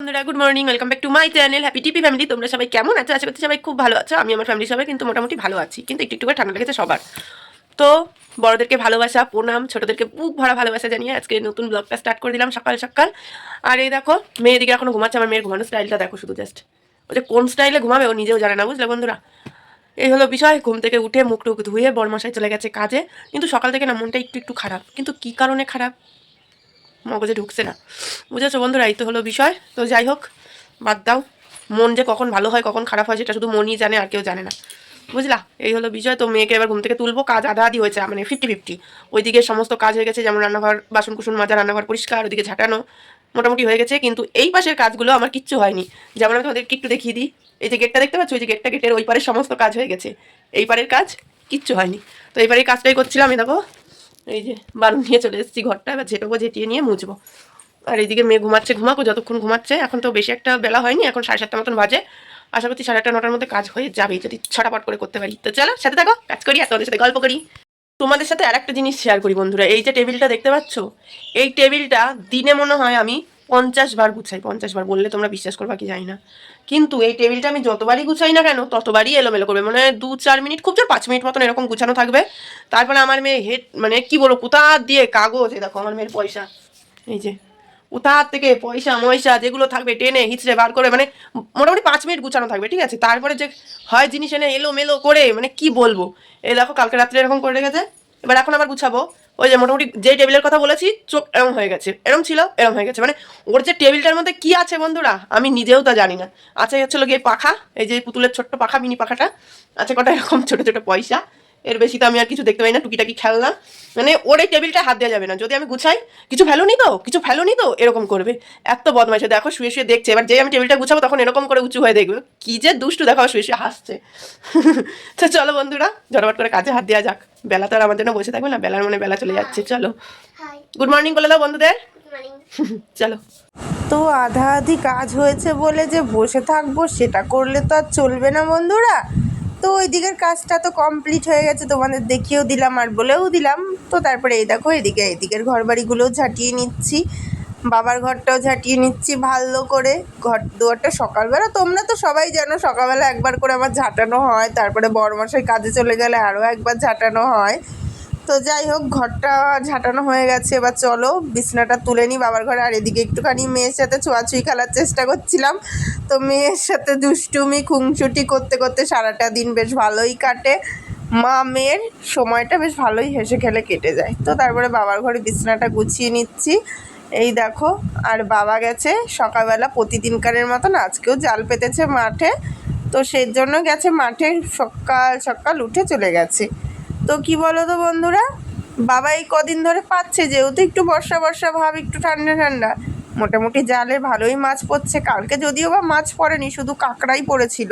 বন্ধুরা good morning, welcome back to my channel happy টিপি family. তোমরা সবাই কেমন আছো? আশা করছি সবাই খুব ভালো আছো। আমি আমার ফ্যামিলি সবাই কিন্তু মোটামুটি ভালো আছি, কিন্তু একটু একটু করে ঠান্ডা লেগেছে সবার। তো বড়দেরকে ভালোবাসা প্রণাম, ছোটদেরকে বুক ভরা ভালোবাসা জানিয়ে আজকে নতুন ব্লগটা স্টার্ট করে দিলাম সকাল সকাল। আর এই দেখো মেয়ে দিকে এখনো ঘুমাচ্ছে। আমার মেয়ের ঘুমানোর স্টাইলটা দেখো শুধু, জাস্ট ও যে কোন স্টাইলে ঘুমাবে ও নিজেও জানে না, বুঝলে বন্ধুরা। এই হলো বিষয়। ঘুম থেকে উঠে মুখ টুক ধুয়ে বড়মশাই চলে গেছে কাজে, কিন্তু সকাল থেকে না মনটা একটু একটু খারাপ। কিন্তু কি কারণে খারাপ মগজে ঢুকছে না, বুঝেছো বন্ধুরা। এই তো হলো বিষয়। তো যাই হোক, বাদ দাও। মন যে কখন ভালো হয় কখন খারাপ হয় সেটা শুধু মনই জানে, আর কেউ জানে না, বুঝলা। এই হলো বিষয়। তো মেয়েকে এবার ঘুম থেকে তুলবো। কাজ আধা আধি হয়েছে, মানে 50-50। ওইদিকে সমস্ত কাজ হয়ে গেছে, যেমন রান্নাঘর বাসন কুসুন মাজা, রান্নাঘর পরিষ্কার, ওইদিকে ঝাঁটানো মোটামুটি হয়ে গেছে। কিন্তু এই পাশের কাজগুলো আমার কিচ্ছু হয়নি। যেমন আমি তোমাদেরকে একটু দেখিয়ে দিই, এই যে গেটটা দেখতে পাচ্ছ, ওই যে গেটটা, গেটের ওই পারের সমস্ত কাজ হয়ে গেছে, এই পারের কাজ কিচ্ছু হয়নি। তো এই পারের কাজটাই করছিলাম। আমি দেখো এই যে বারুন নিয়ে চলে এসেছি ঘরটা, এবার ঝেঁটবো, ঝেঁটিয়ে নিয়ে মুছবো। আর এইদিকে মেয়ে ঘুমাচ্ছে, ঘুমাকো যতক্ষণ ঘুমাচ্ছে। এখন তো বেশি একটা বেলা হয়নি, এখন 7:30 মতন বাজে। আশা করছি 8:30-9টার মধ্যে কাজ হয়ে যাবে, যদি ছটাপট করে করতে পারি। তো চলো সাথে থাকো, কাজ করি আর তোমাদের সাথে গল্প করি। তোমাদের সাথে আর একটা জিনিস শেয়ার করি বন্ধুরা। এই যে টেবিলটা দেখতে পাচ্ছ, এই টেবিলটা দিনে মনে হয় আমি 50 বার গুছাই। 50 বার বললে তোমরা বিশ্বাস করবা কি জানি না, কিন্তু এই টেবিলটা আমি যতবারই গুছাই না কেন ততবারই এলোমেলো করবে। মানে 2-4 মিনিট, খুব জোর 5 মিনিট মতন এরকম গুছানো থাকবে। তারপরে আমার মেয়ে হেড, মানে কি বলবো, কোথা দিয়ে কাগজ, এই দেখো আমার মেয়ের পয়সা, এই যে কোথার থেকে পয়সা ময়সা যেগুলো থাকবে টেনে হিচড়ে বার করে, মানে মোটামুটি 5 মিনিট গুছানো থাকবে, ঠিক আছে। তারপরে যে হয় জিনিস এনে এলো মেলো করে, মানে কি বলবো। এই দেখো কালকে রাত্রে এরকম করে রেখেছে, এবার এখন আবার গুছাবো। ওই যে মোটামুটি যে টেবিলের কথা বলেছি, চোখ এরম হয়ে গেছে, এরম ছিল এরম হয়ে গেছে। মানে ওর যে টেবিলটার মধ্যে কি আছে বন্ধুরা, আমি নিজেও তা জানি না। আছে হচ্ছিল গিয়ে পাখা, এই যে পুতুলের ছোট্ট পাখা, মিনি পাখাটা আছে, কটা এরকম ছোট ছোট পয়সা। এর বেশি তো আমি আর কিছু দেখতে পাই না, টুকিটাকি খেলনা। মানে ওর এই টেবিলটা হাত দেওয়া যাবে না, যদি আমি গুছাই কিছু ফেলোনি তো, কিছু ফেলোনি তো, এরকম করবে। এত বদমাইশ। দেখো শুয়ে শুয়ে দেখছে, এবার যে আমি টেবিলটা গুছাবো তখন এরকম করে উঁচু হয়ে দেখবে, কি যে দুষ্টু দেখো, শুয়ে শুয়ে হাসছে। তো চলো বন্ধুরা, ঝটপট করে কাজে হাত দেওয়া যাক। বেলা তো আর আমার জন্য বসে থাকবে না, বেলার মনে বেলা চলে যাচ্ছে। চলো গুড মর্নিং বলে দাও বন্ধুদের। চলো। তো আধা আধি কাজ হয়েছে বলে যে বসে থাকবো সেটা করলে তো আর চলবে না বন্ধুরা। তো ওই দিকের কাজটা তো কমপ্লিট হয়ে গেছে, তোমাদের দেখিয়েও দিলাম আর বলেও দিলাম। তো তারপরে এই দেখো এদিকের ঘর বাড়িগুলোও ঝাঁটিয়ে নিচ্ছি, বাবার ঘরটাও ঝাঁটিয়ে নিচ্ছি ভালো করে। ঘর দুয়ারটা সকালবেলা, তোমরা তো সবাই জানো, সকালবেলা একবার করে আমার ঝাঁটানো হয়, তারপরে বড়মশাই কাজে চলে গেলে আরও একবার ঝাঁটানো হয়। তো যাই হোক, ঘরটা ঝাঁটানো হয়ে গেছে, এবার চলো বিছনাটা তুলে নিই বাবার ঘরে। আর এদিকে একটুখানি মেয়ের সাথে ছোঁয়াছুঁই খেলার চেষ্টা করছিলাম। তো মেয়ের সাথে দুষ্টুমি খুংচুটি করতে করতে সারাটা দিন বেশ ভালোই কাটে। মা মেয়ের সময়টা বেশ ভালোই হেসে খেলে কেটে যায়। তো তারপরে বাবার ঘরে বিছনাটা গুছিয়ে নিচ্ছি, এই দেখো। আর বাবা গেছে সকালবেলা প্রতিদিনকারের মতন, আজকেও জাল পেতেছে মাঠে। তো সেই জন্য গেছে মাঠে, সকাল সকাল উঠে চলে গেছে। তো কি বলো তো বন্ধুরা, বাবা এই কদিন ধরে পাচ্ছে, যেহেতু একটু বর্ষা বর্ষা ভাব, একটু ঠান্ডা ঠান্ডা, মোটামুটি জালে ভালোই মাছ পড়ছে। কালকে যদিও বা মাছ পড়েনি, শুধু কাঁকড়াই পড়েছিল।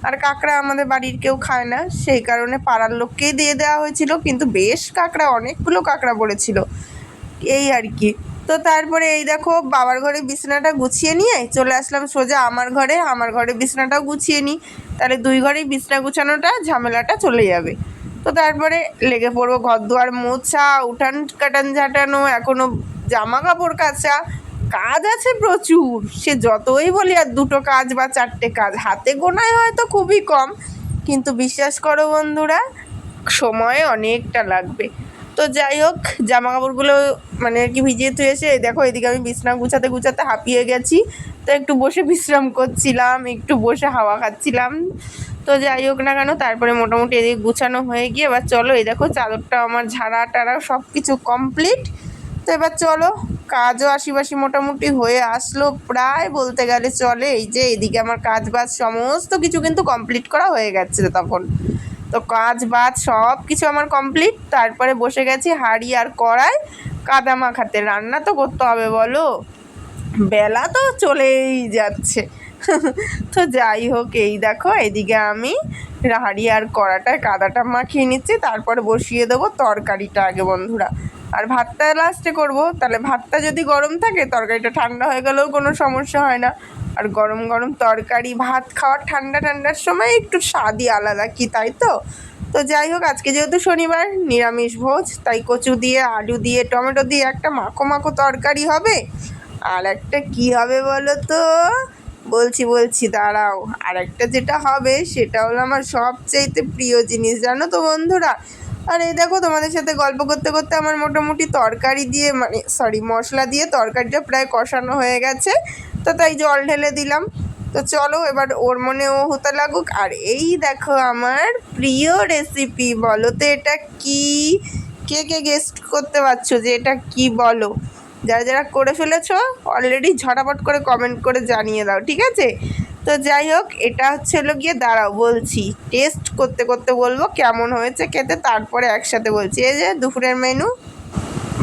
আর কাঁকড়া আমাদের বাড়ির কেউ খায় না, সেই কারণে পাড়ার লোককেই দিয়ে দেওয়া হয়েছিল। কিন্তু বেশ কাঁকড়া, অনেকগুলো কাঁকড়া পড়েছিল, এই আর কি। তো তারপরে এই দেখো বাবার ঘরে বিছানাটা গুছিয়ে নিয়ে চলে আসলাম সোজা আমার ঘরে বিছানাটাও গুছিয়ে নিই, তাহলে দুই ঘরেই বিছানা গুছানোটা ঝামেলাটা চলে যাবে। তো তারপরে লেগে পড়বো ঘর দুয়ার মোছা, উঠান কাটান ঝাঁটানো, এখনও জামা কাপড় কাচা, কাজ আছে প্রচুর। সে যতই বলি আর দুটো কাজ বা চারটে কাজ, হাতে গোনায় হয়তো খুবই কম, কিন্তু বিশ্বাস করো বন্ধুরা, সময় অনেকটা লাগবে। তো যাই হোক, জামা কাপড়গুলো মানে আর কি ভিজিয়ে তুই এসে দেখো এদিকে আমি বিছনা গুছাতে গুছাতে হাঁপিয়ে গেছি। তো একটু বসে বিশ্রাম করছিলাম, একটু বসে হাওয়া খাচ্ছিলাম। তো যাই হোক না কেন, তারপরে মোটামুটি এদিকে গুছানো হয়ে গিয়ে এবার চলো, এই দেখো চাদরটা আমার ঝাড়া টাড়া সব কিছু কমপ্লিট। তো এবার চলো, কাজও আশিপাশি মোটামুটি হয়ে আসলো প্রায় বলতে গেলে চলে। এই যে এদিকে আমার কাজ বাজ সমস্ত কিছু কিন্তু কমপ্লিট করা হয়ে গেছে তখন। তো কাজ বাজ সব কিছু আমার কমপ্লিট। তারপরে বসে গেছি হাঁড়ি আর কড়াই কাদা মাখাতে, রান্না তো করতে হবে বলো, বেলা তো চলেই যাচ্ছে। তো যাই হোক, এই দেখো এদিকে আমি হাঁড়ি আর কড়াটায় কাদাটা মাখিয়ে নিচ্ছি, তারপরে বসিয়ে দেবো তরকারিটা আগে বন্ধুরা। আর ভাতটা লাস্টে করব, তাহলে ভাতটা যদি গরম থাকে তরকারিটা ঠান্ডা হয়ে গেলেও কোনো সমস্যা হয় না। আর গরম গরম তরকারি ভাত খাওয়ার ঠান্ডা ঠান্ডার সময় একটু স্বাদই আলাদা, কি তাই তো? তো যাই হোক, আজকে যেহেতু শনিবার নিরামিষ ভোজ, তাই কচু দিয়ে আলু দিয়ে টমেটো দিয়ে একটা মাখো মাখো তরকারি হবে। আর একটা কি হবে বলো তো? বলছি দাঁড়াও। আর একটা যেটা হবে সেটা হলো আমার সবচাইতে প্রিয় জিনিস, জানো তো বন্ধুরা। আর এই দেখো তোমাদের সাথে গল্প করতে করতে আমার মোটামুটি তরকারি দিয়ে মানে সরি মশলা দিয়ে তরকারিটা প্রায় কষানো হয়ে গেছে। তো তাই জল ঢেলে দিলাম। তো চলো এবার ওর মনে ও হতে লাগুক। আর এই দেখো আমার প্রিয় রেসিপি, বলো তো এটা কি? কে কে গেস্ট করতে পারছো যে এটা কি? বলো, যারা যারা করে ফেলেছো অলরেডি ঝটাপট করে কমেন্ট করে জানিয়ে দাও, ঠিক আছে? তো যাই হোক, এটা হচ্ছে হলো গিয়ে, দাঁড়াও বলছি, টেস্ট করতে করতে বলবো কেমন হয়েছে খেতে, তারপরে একসাথে বলছি। এই যে দুপুরের মেনু,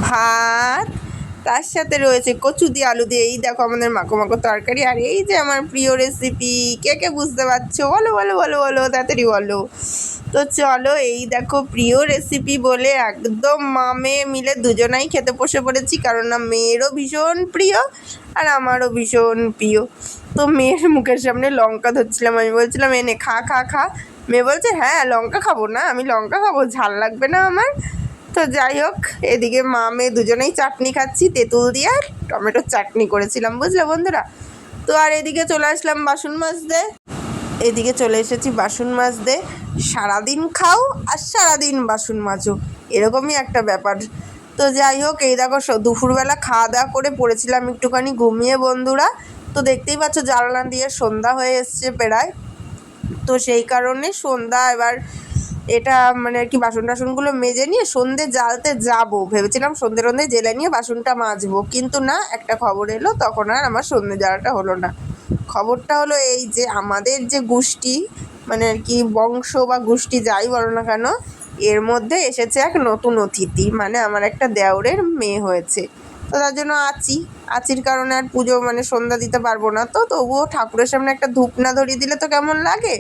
ভাত, তার সাথে রয়েছে কচু দিয়ে আলু দিয়ে, এই দেখো আমাদের মাখো মাখো তরকারি। আর এই যে আমার প্রিয় রেসিপি, কে কে বুঝতে পারছো? বলো বলো বলো বলো, তাড়াতাড়ি বলো। তো চলো, এই দেখো প্রিয় রেসিপি বলে একদম মা মেয়ে মিলে দুজনাই খেতে বসে পড়েছি, কারণ না মেয়েরও ভীষণ প্রিয় আর আমারও ভীষণ প্রিয়। তো মেয়ের মুখের সামনে লঙ্কা ধরছিলাম, আমি বলছিলাম এনে খা খা খা। মেয়ে বলছে হ্যাঁ লঙ্কা খাবো না, আমি লঙ্কা খাবো, ঝাল লাগবে না আমার। তো যাই হোক, এদিকে মা মেয়ে দুজনেই চাটনি খাচ্ছি, তেঁতুল দিয়ে টমেটোর চাটনি করেছিলাম, বুঝলে বন্ধুরা। তো আর এদিকে চলে আসলাম বাসন মাজতে। এদিকে চলে এসেছি বাসন মাজতে। সারাদিন খাও আর সারাদিন বাসন মাজো, এরকমই একটা ব্যাপার। তো যাই হোক, এই দেখো দুপুরবেলা খাওয়া দাওয়া করে পড়েছিলাম একটুখানি ঘুমিয়ে বন্ধুরা। তো দেখতেই পাচ্ছ জানলা দিয়ে সন্ধ্যা হয়ে এসছে প্রায়। তো সেই কারণে সন্ধ্যা এবার এটা মানে আর কি বাসন টাসনগুলো মেজে নিয়ে সন্ধে জ্বালতে যাব ভেবেছিলাম, সন্ধে টন্ধে জেলে নিয়ে বাসনটা মাজবো, কিন্তু না, একটা খবর এলো, তখন আর আমার সন্ধে জ্বালাটা হলো না। খবরটা হলো এই যে আমাদের যে গোষ্ঠী মানে আর কি বংশ বা গোষ্ঠী যাই বলো না কেন, এর মধ্যে এসেছে এক নতুন অতিথি, মানে আমার একটা দেওরের মেয়ে হয়েছে। তো তার জন্য আচির কারণে আর পুজো মানে সন্ধ্যা দিতে পারবো না। তো তবুও ঠাকুরের সামনে একটা ধূপ না ধরিয়ে দিলে তো কেমন লাগে,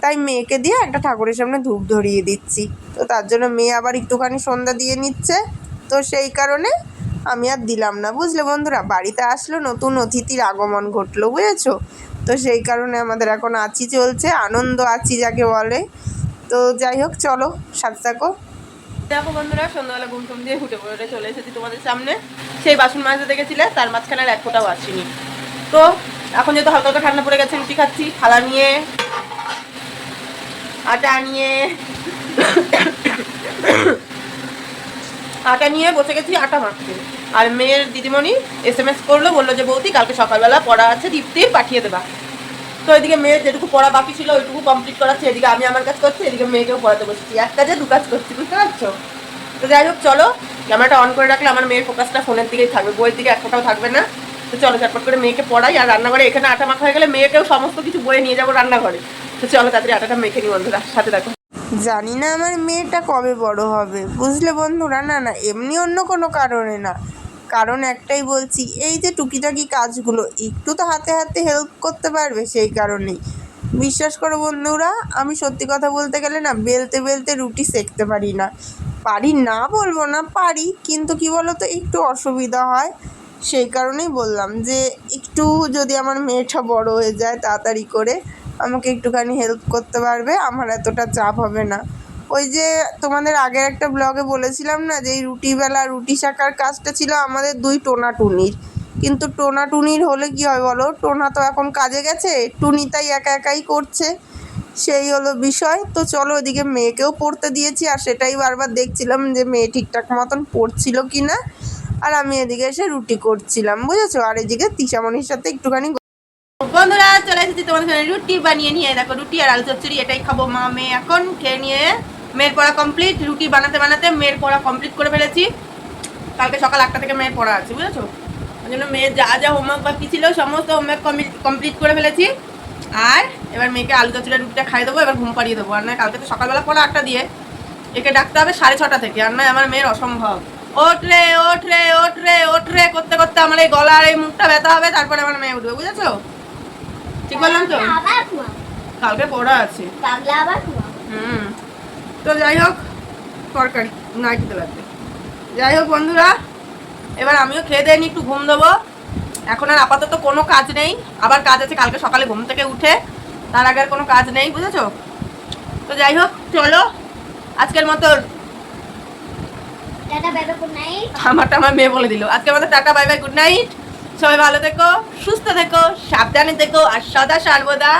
তাই মেয়েকে দিয়ে একটা ঠাকুরের সামনে ধূপ ধরিয়ে দিচ্ছি। তো তার জন্য মেয়ে আবার একটুখানি সন্ধ্যা দিয়ে নিচ্ছে। তো সেই কারণে আমি আর দিলাম না, বুঝলে বন্ধুরা। বাড়িতে আসলো নতুন অতিথির আগমন ঘটলো, বুঝেছো। তো সেই কারণে আমাদের এখন আছি চলছে, আনন্দ আছি যাকে বলে। তো যাই হোক, চলো সাথে থাকো। দেখো বন্ধুরা, সন্ধ্যাবেলা ঘুম টুম দিয়ে উঠে পড়ে চলে এসেছি তোমাদের সামনে। সেই বাসন মাজতে দেখেছিলে, তার মাঝখানে আর এক ফোঁটাও আসেনি। তো এখন যেহেতু হালকা হালকা ঠান্ডা পড়ে গেছে, রুটি খাচ্ছি থালা নিয়ে, আটা নিয়ে আটা নিয়ে বসে গেছি আটা মাখতে। আর মেয়ের দিদিমণি SMS করলো, বললো যে বৌদি কালকে সকালবেলা পড়া আছে দীপ্তির, পাঠিয়ে দেবা। তো এদিকে মেয়ের যেটুকু পড়া বাকি ছিল ওইটুকু কমপ্লিট করাচ্ছি, এদিকে আমি আমার কাজ করছি, এদিকে মেয়েকেও পড়াতে বসেছি, এক কাজে দু কাজ করছি, বুঝতে পারছো। তো যাই হোক, চলো ক্যামেরাটা অন করে রাখলে আমার মেয়ের ফোকাসটা ফোনের দিকেই থাকবে, বইয়ের দিকে এক ফোঁটাও থাকবে না। তো চলো চটপট করে মেয়েকে পড়াই। আর রান্নাঘরে এখানে আটা মাখা হয়ে গেলে মেয়েকেও সমস্ত কিছু বয়ে নিয়ে যাবো রান্নাঘরে। তো চলো তাড়াতাড়ি আটাটা মেখে নি বন্ধুরা, সাথে দেখো। জানি না আমার মেয়েটা কবে বড় হবে, বুঝলে বন্ধুরা। না না, এমনি অন্য কোনো কারণে না, কারণ একটাই বলছি, এই যে টুকিটাকি কাজগুলো একটু তো হাতে হাতে হেল্প করতে পারবে, সেই কারণেই। বিশ্বাস করো বন্ধুরা, আমি সত্যি কথা বলতে গেলে না, বেলতে বেলতে রুটি সেঁকতে পারি না। পারি না বলবো না, পারি, কিন্তু কি বলো তো, একটু অসুবিধা হয়। সেই কারণেই বললাম যে একটু যদি আমার মেয়েটা বড় হয়ে যায় তাড়াতাড়ি করে, আমাকে একটুখানি হেল্প করতে পারবে, আমার এতটা চাপ হবে না। ওই যে তোমাদের আগের একটা ব্লগে বলেছিলাম না, যে এই রুটিবেলা রুটি শাকার কাজটা ছিল আমাদের দুই টোনাটুনির, কিন্তু টোনাটুনির হলে কি হয় বলো, টোনা তো এখন কাজে গেছে, টুনি তাই একা একাই করছে, সেই হলো বিষয়। তো চলো, ওদিকে মেয়েকেও পড়তে দিয়েছি, আর সেটাই বারবার দেখছিলাম যে মেয়ে ঠিকঠাক মতন পড়ছিল কি না। আর আমি এদিকে এসে রুটি করছিলাম, বুঝেছো। আর এদিকে তিশামণির সাথে একটুখানি বন্ধুরা চলে এসেছি তোমাদের সামনে রুটি বানিয়ে নিয়ে। দেখো রুটি আর আলু চচ্চড়ি, এটাই খাবো মা মেয়ে এখন। খেয়ে নিয়ে মেয়ের পড়া কমপ্লিট, রুটি বানাতে বানাতে মেয়ের পড়া কমপ্লিট করে ফেলেছি। কালকে সকাল 8টা থেকে মেয়ের পড়া আছে, বুঝেছো। ওই জন্য মেয়ের যা যা হোমওয়ার্ক বাকি ছিল সমস্ত হোমওয়ার্ক কমপ্লিট করে ফেলেছি। আর এবার মেয়েকে আলু চচ্চড়ি রুটিটা খাই দেবো, এবার ঘুম পাড়িয়ে দেবো। আর নয় কালকে তো সকালবেলা পড়া 8টা দিয়ে, একে ডাকতে হবে 6:30 থেকে, আর নয় আমার মেয়ের অসম্ভব। ওঠ রে ওঠ রে ওঠ রে ওঠ রে করতে করতে আমার এই গলা আর এই মুখটা ব্যথা হবে, তারপরে আমার মেয়ে উঠবে, বুঝেছো। ঠিক বললাম তো, কালকে পড়া আছে। তো যাই হোক, তরকারি নাই খেতে লাগবে। যাই হোক বন্ধুরা, এবার আমিও খেয়ে দিয়ে একটু ঘুম দেবো। এখন আর আপাতত কোনো কাজ নেই, আবার কাজ আছে কালকে সকালে ঘুম থেকে উঠে, তার আগে আর কোনো কাজ নেই, বুঝেছো। তো যাই হোক, চলো আজকের মতো আমারটা আমার মেয়ে বলে দিল, আজকের মতো tata bye bye good night. সবাই ভালো থেকো, সুস্থ থেকো, সাবধানে থেকো আর সদা সর্বদা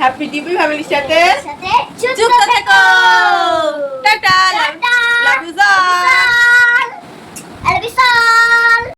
হ্যাপি টিপি ফ্যামিলির সাথে সাথে যুক্ত থেকো।